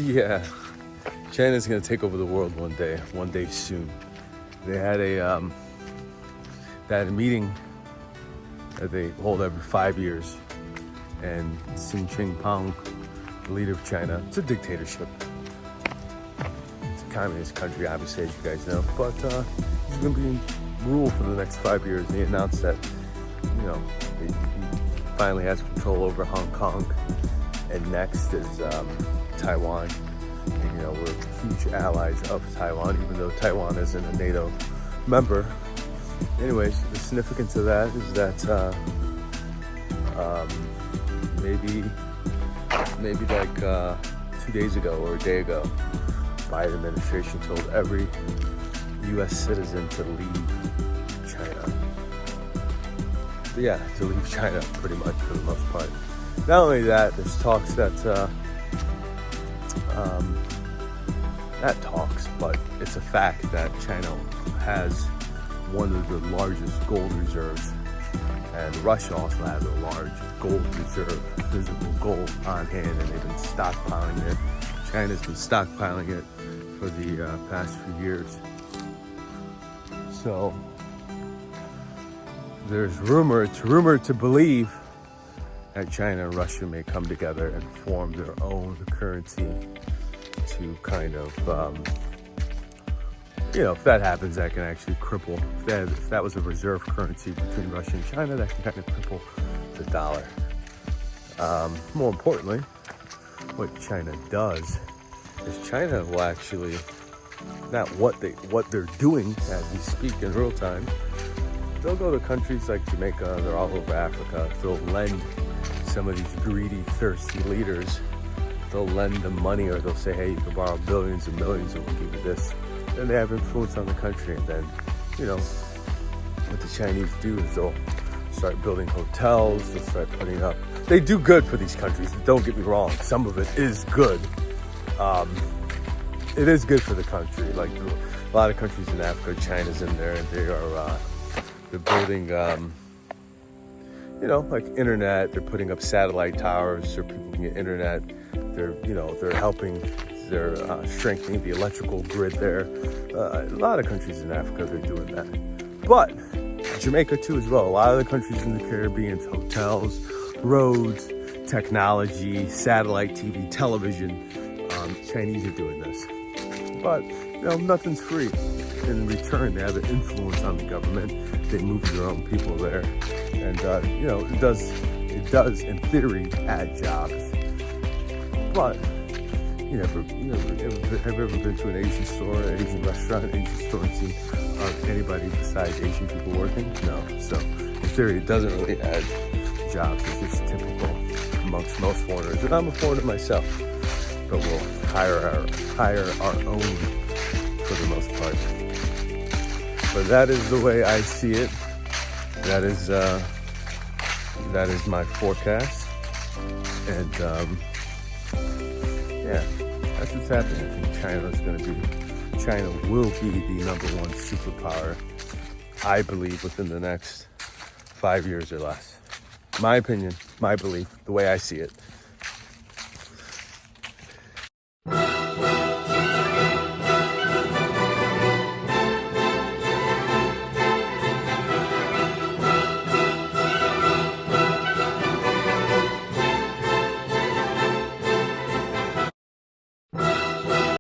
Yeah, China's gonna take over the world one day soon. They had a meeting that they hold every 5 years, and Xi Jinping, the leader of China, it's a dictatorship. It's a communist country, obviously, as you guys know, but he's gonna be in rule for the next 5 years. And he announced that, he finally has control over Hong Kong, and next is Taiwan. And, we're huge allies of Taiwan, even though Taiwan isn't a NATO member. Anyways, the significance of that is that maybe like 2 days ago or a day ago, Biden administration told every U.S. citizen to leave China. Yeah, to leave China pretty much for the most part. Not only that, there's talks that, not talks, but it's a fact that China has one of the largest gold reserves, and Russia also has a large gold reserve, physical gold on hand, and they've been stockpiling it. China's been stockpiling it for the past few years. So it's rumored to believe that China and Russia may come together and form their own currency to kind of, if that happens, that can actually cripple. If that was a reserve currency between Russia and China, that can kind of cripple the dollar. More importantly, what China does is China will actually, not what they're doing as we speak in real time, they'll go to countries like Jamaica, they're all over Africa, they'll lend some of these greedy, thirsty leaders, they'll lend them money, or they'll say, hey, you can borrow billions and millions and we'll give you this. Then they have influence on the country, and then, what the Chinese do is they'll start building hotels, they'll start putting up, they do good for these countries, don't get me wrong, some of it is good. It is good for the country. Like a lot of countries in Africa, China's in there, and they're building, like internet. They're putting up satellite towers so people can get internet. They're helping. They're strengthening the electrical grid there. A lot of countries in Africa, they're doing that. But Jamaica too, as well. A lot of the countries in the Caribbean, hotels, roads, technology, satellite TV, television. Chinese are doing this. But, nothing's free. In return, they have an influence on the government. They move their own people there. And, it does, in theory, add jobs. But, have you ever been to an Asian store, an Asian restaurant, an Asian store, and seen anybody besides Asian people working? No. So, in theory, it doesn't really add jobs. It's just typical amongst most foreigners. And I'm a foreigner myself. But we'll hire our own for the most part. But that is the way I see it. That is my forecast. And that's what's happening. I think China will be the #1 superpower, I believe, within the next 5 years or less. My opinion, my belief, the way I see it.